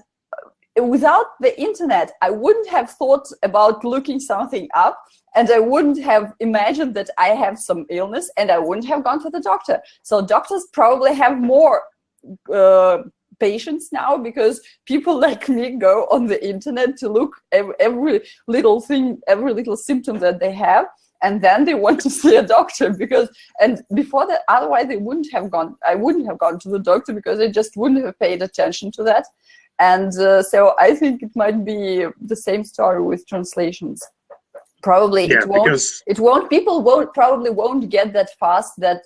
without the internet, I wouldn't have thought about looking something up, and I wouldn't have imagined that I have some illness, and I wouldn't have gone to the doctor. So doctors probably have more patients now, because people like me go on the internet to look every little thing, every little symptom that they have. and then they want to see a doctor, because, and before that, otherwise they wouldn't have gone, I wouldn't have gone to the doctor, because I just wouldn't have paid attention to that. And so I think it might be the same story with translations. Probably it won't, people probably won't get that fast, that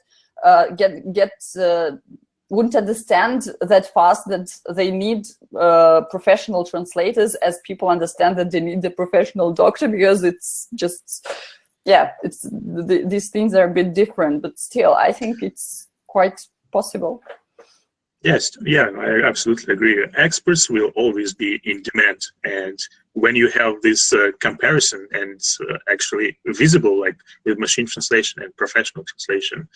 wouldn't understand that fast that they need professional translators, as people understand that they need the professional doctor, because it's just, yeah, these things are a bit different, but still, I think it's quite possible. Yes, yeah, I absolutely agree. Experts will always be in demand, and when you have this comparison, and it's actually visible, like with machine translation and professional translation,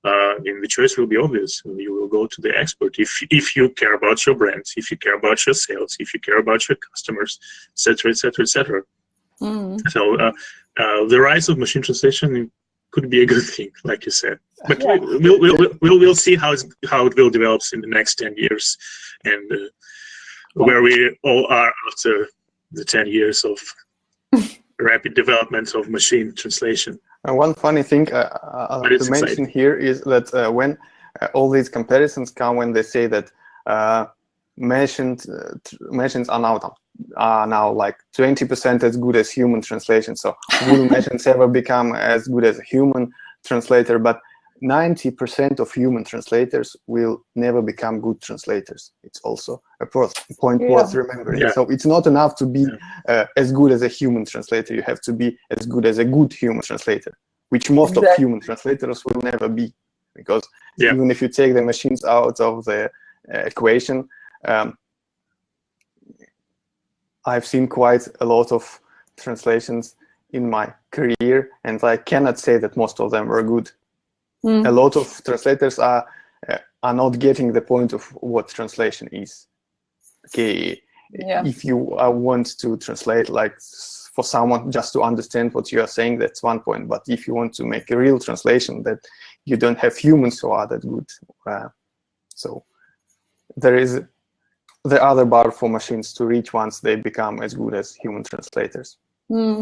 the choice will be obvious. You will go to the expert if you care about your brand, if you care about your sales, if you care about your customers, etc., etc., etc. So the rise of machine translation could be a good thing, like you said. But yeah, we'll see how it will develop in the next 10 years, and where we all are after the 10 years of rapid development of machine translation. One funny thing to mention here is that when all these comparisons come, when they say that machines are now like 20% as good as human translation. So will machines ever become as good as a human translator? But 90% of human translators will never become good translators. It's also a point worth remembering. Yeah. So it's not enough to be as good as a human translator. You have to be as good as a good human translator, which most of human translators will never be, because even if you take the machines out of the equation, I've seen quite a lot of translations in my career, and I cannot say that most of them were good. A lot of translators are not getting the point of what translation is. Okay, if you want to translate, like for someone just to understand what you are saying, that's one point. But if you want to make a real translation that you don't have humans who are that good, so there is the other bar for machines to reach once they become as good as human translators.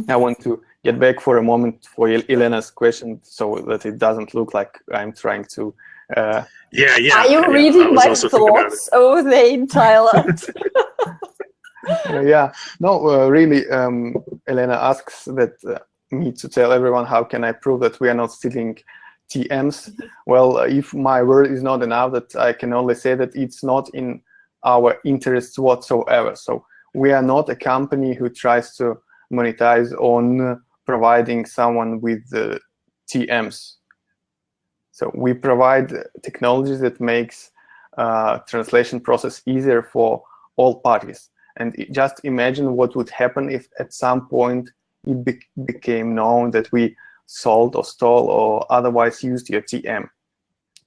I want to get back for a moment for Elena's question, so that it doesn't look like I'm trying to. Are you reading my thoughts over there in Thailand? Really. Elena asks that me to tell everyone how can I prove that we are not stealing TMs. Well, if my word is not enough, that I can only say that it's not in our interests whatsoever. So we are not a company who tries to monetize on providing someone with TMs. So we provide technologies that makes translation process easier for all parties. And just imagine what would happen if at some point it became known that we sold or stole or otherwise used your TM.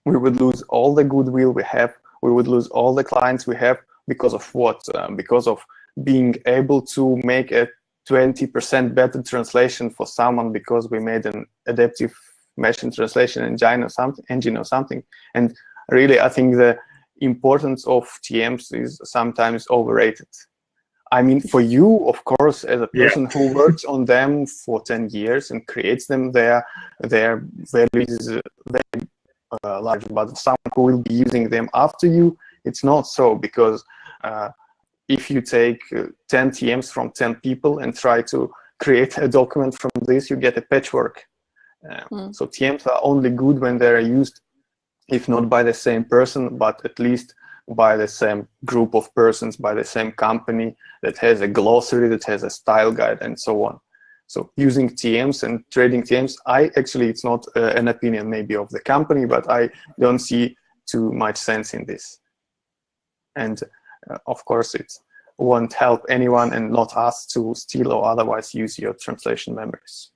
We would lose all the goodwill we have. We would lose all the clients we have because of what? Because of being able to make a 20% better translation for someone because we made an adaptive machine translation engine or something. And really, I think the importance of TMs is sometimes overrated. I mean, for you, of course, as a person who works on them for 10 years and creates them, their value is very large. But someone who will be using them after you, it's not so, because if you take 10 TMs from 10 people and try to create a document from this, you get a patchwork. So TMs are only good when they're used, if not by the same person, but at least by the same group of persons, by the same company that has a glossary, that has a style guide, and so on. So using TMs and trading TMs, it's not an opinion maybe of the company, but I don't see too much sense in this. And of course, it won't help anyone and not us to steal or otherwise use your translation memories.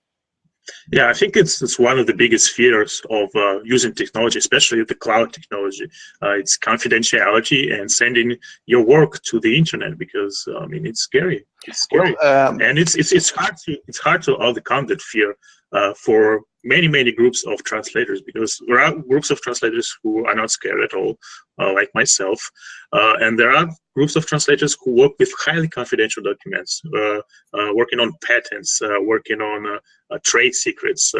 Yeah, I think it's one of the biggest fears of using technology, especially the cloud technology. It's confidentiality and sending your work to the internet, because I mean, it's scary. It's scary, and it's hard to overcome that fear for many groups of translators, because there are groups of translators who are not scared at all, like myself, and there are groups of translators who work with highly confidential documents, working on patents, working on trade secrets,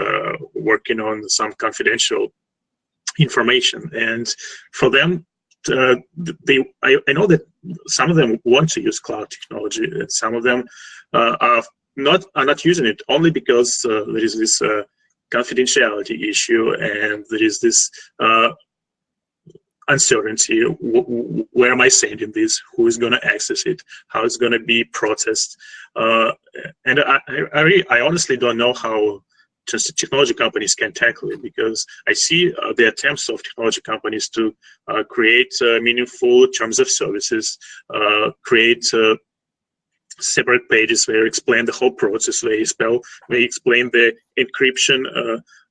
working on some confidential information. And for them, I know that some of them want to use cloud technology, and some of them are not using it only because there is this confidentiality issue, and there is this uncertainty. Where am I sending this? Who is going to access it? How it's going to be processed? And I honestly don't know how just technology companies can tackle it, because I see the attempts of technology companies to create meaningful terms of services, create separate pages where you explain the whole process, where you explain the encryption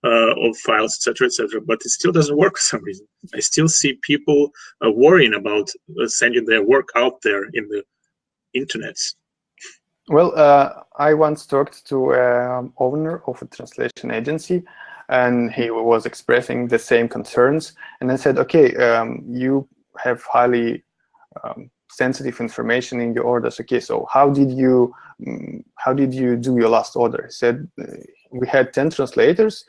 of files, etc., etc. But it still doesn't work for some reason. I still see people worrying about sending their work out there in the internet. Well, I once talked to an owner of a translation agency, and he was expressing the same concerns. And I said, okay, you have highly sensitive information in your orders. Okay, so how did you do your last order? He said, we had 10 translators.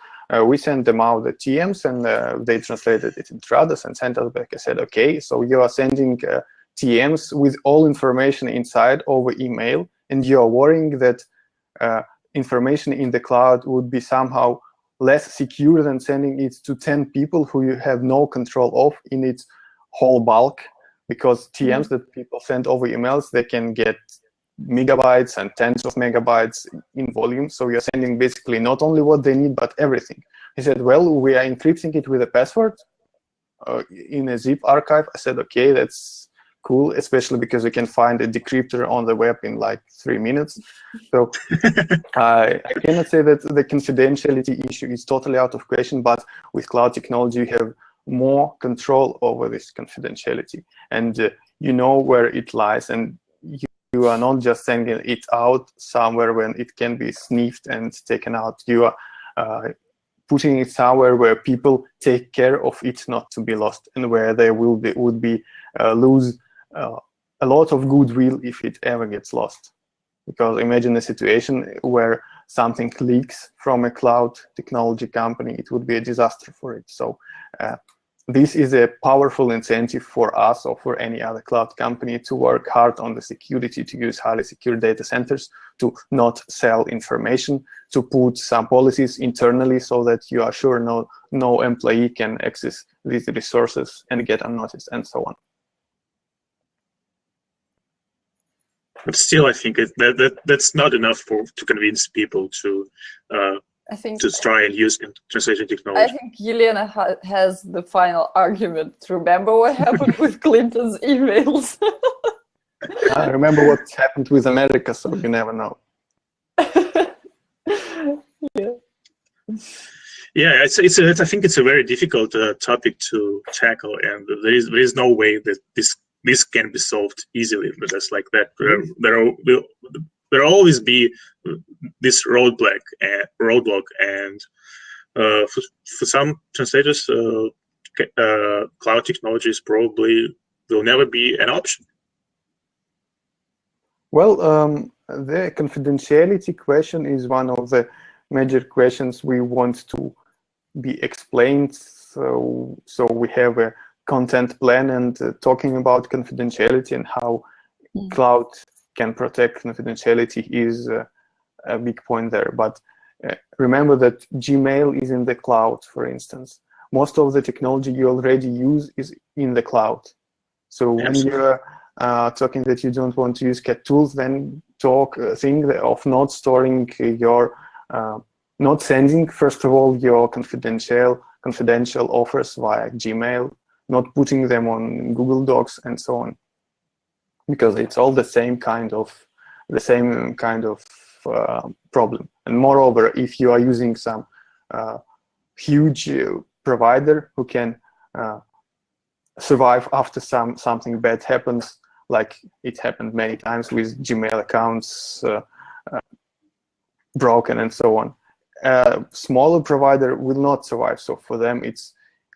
We sent them out the TMs, and they translated it into others and sent us back. I said, okay, so you are sending TMs with all information inside over email, and you are worrying that information in the cloud would be somehow less secure than sending it to 10 people who you have no control of in its whole bulk, because TMs that people send over emails, they can get megabytes and tens of megabytes in volume. So you're sending basically not only what they need, but everything. He said, well, we are encrypting it with a password in a zip archive. I said, okay, that's cool, especially because you can find a decryptor on the web in like 3 minutes. So I cannot say that the confidentiality issue is totally out of question, but with cloud technology, you have more control over this confidentiality, and you know where it lies, and you are not just sending it out somewhere when it can be sniffed and taken out. You are putting it somewhere where people take care of it not to be lost, and where there would be lose a lot of goodwill if it ever gets lost. Because imagine a situation where something leaks from a cloud technology company, it would be a disaster for it. So this is a powerful incentive for us or for any other cloud company to work hard on the security, to use highly secure data centers, to not sell information, to put some policies internally so that you are sure no employee can access these resources and get unnoticed, and so on. But still, I think that's not enough to convince people to try and use translation technology. I think Yelena has the final argument. Remember what happened with Clinton's emails? I remember what happened with America, so you never know. Yeah, I think it's a very difficult topic to tackle, and there is no way that this can be solved easily. But just like that, there will always be this roadblock, and for some translators, cloud technologies probably will never be an option. Well, the confidentiality question is one of the major questions we want to be explained. So we have a content plan, and talking about confidentiality and how cloud can protect confidentiality is a big point there. But remember that Gmail is in the cloud, for instance. Most of the technology you already use is in the cloud. So when you're talking that you don't want to use CAD Tools, then think of not storing your, not sending, first of all, your confidential offers via Gmail, not putting them on Google Docs and so on, because it's all the same kind of problem. And moreover, if you are using some huge provider who can survive after something bad happens, like it happened many times with Gmail accounts broken and so on, a smaller provider will not survive. So for them, it's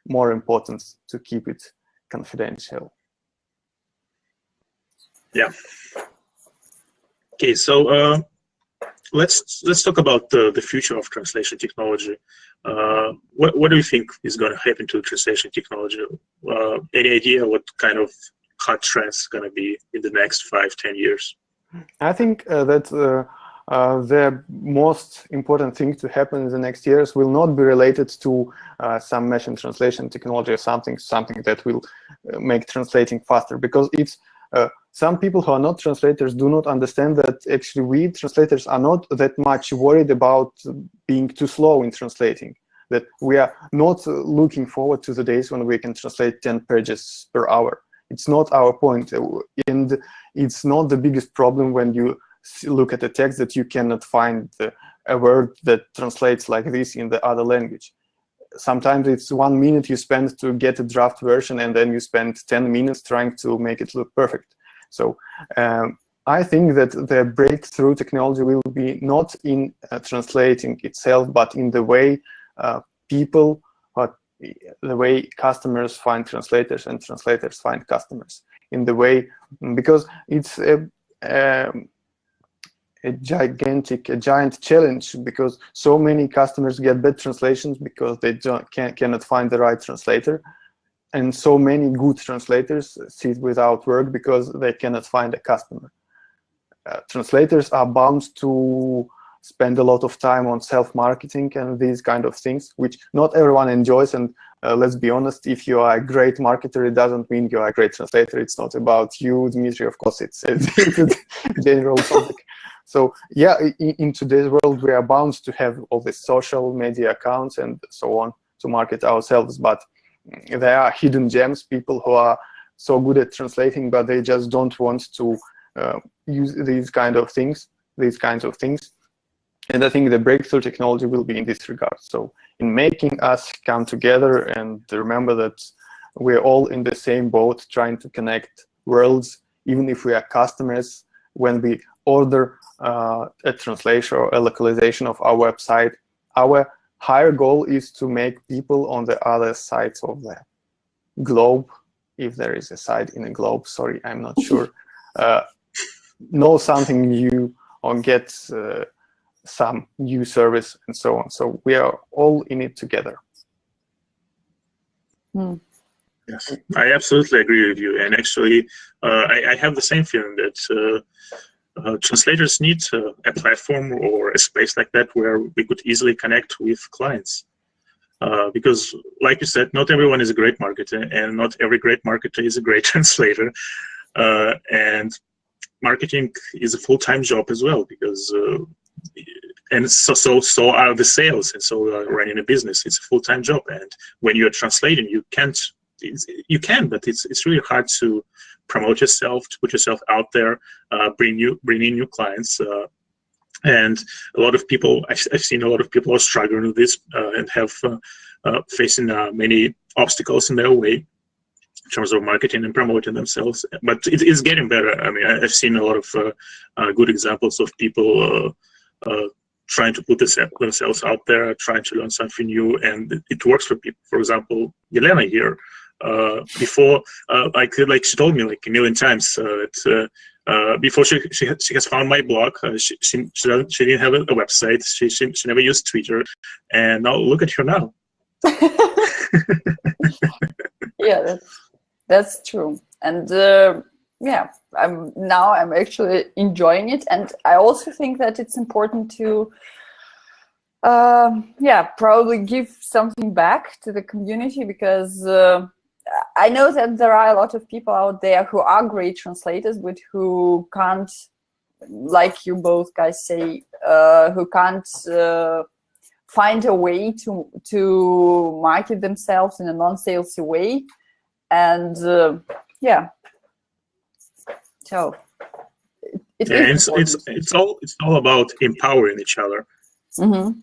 more important to keep it confidential. Yeah. Okay, so let's talk about the future of translation technology. What do you think is going to happen to translation technology? Any idea what kind of hot trends going to be in the next 5-10 years? I think that the most important thing to happen in the next years will not be related to some machine translation technology or something that will make translating faster, because it's some people who are not translators do not understand that actually we translators are not that much worried about being too slow in translating, that we are not looking forward to the days when we can translate 10 pages per hour. It's not our point, and it's not the biggest problem when you look at a text that you cannot find a word that translates like this in the other language. Sometimes it's 1 minute you spend to get a draft version, and then you spend 10 minutes trying to make it look perfect. So I think that the breakthrough technology will be not in translating itself, but in the way people, the way customers find translators and translators find customers. In the way, because it's a giant challenge, because so many customers get bad translations because they cannot find the right translator, and so many good translators sit without work because they cannot find a customer. Translators are bound to spend a lot of time on self-marketing and these kind of things, which not everyone enjoys. And let's be honest, if you are a great marketer, it doesn't mean you are a great translator. It's not about you, Dmitry, of course, it's a general topic. So yeah, in today's world, we are bound to have all these social media accounts and so on to market ourselves, but there are hidden gems, people who are so good at translating, but they just don't want to use these kinds of things. And I think the breakthrough technology will be in this regard. So in making us come together and remember that we're all in the same boat trying to connect worlds, even if we are customers, when we order a translation or a localization of our website, our higher goal is to make people on the other sides of the globe, if there is a side in a globe, sorry, I'm not sure, know something new or get some new service and so on. So we are all in it together. Yes, I absolutely agree with you. And actually, I have the same feeling that translators need a platform or a space like that where we could easily connect with clients. Because, like you said, not everyone is a great marketer, and not every great marketer is a great translator. And marketing is a full-time job as well, because and so are the sales, and so running a business. It's a full-time job, and when you're translating, you can, but it's really hard to promote yourself, to put yourself out there, bring in new clients. And a lot of people, I've seen a lot of people are struggling with this and have facing many obstacles in their way in terms of marketing and promoting themselves. But it is getting better. I mean, I've seen a lot of good examples of people trying to put themselves out there, trying to learn something new, and it works for people. For example, Yelena here, before she told me like a million times that before she has found my blog, she didn't have a website. She never used Twitter, and now look at her now. Yeah, that's true. And yeah, I'm actually enjoying it, and I also think that it's important to probably give something back to the community, because I know that there are a lot of people out there who are great translators, but who can't, like you both guys say, who can't find a way to market themselves in a non-salesy way. And yeah, so it's all about empowering each other, mm-hmm.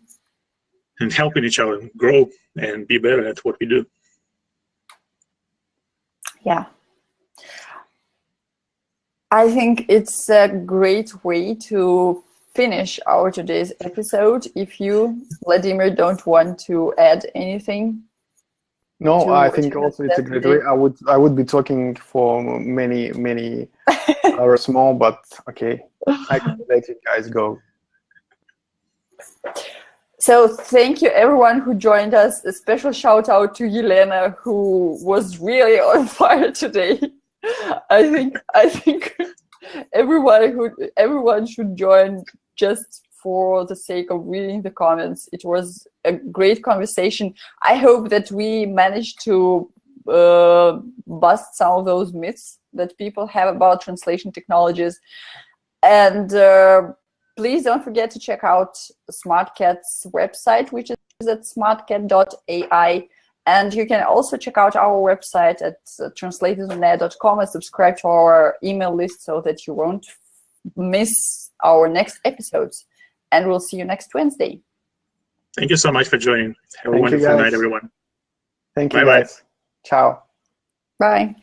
and helping each other grow and be better at what we do. Yeah, I think it's a great way to finish our today's episode. If you, Vladimir, don't want to add anything. No, I think also it's a great way. I would be talking for many hours more, but okay, I can let you guys go. So thank you everyone who joined us. A special shout out to Yelena, who was really on fire today. I think everyone should join just for the sake of reading the comments. It was a great conversation. I hope that we managed to bust some of those myths that people have about translation technologies. And please don't forget to check out SmartCAT's website, which is at smartcat.ai. And you can also check out our website at translatorsOnAir.com and subscribe to our email list so that you won't miss our next episodes. And we'll see you next Wednesday. Thank you so much for joining. Have a wonderful night, everyone. Thank you, guys. Ciao. Bye.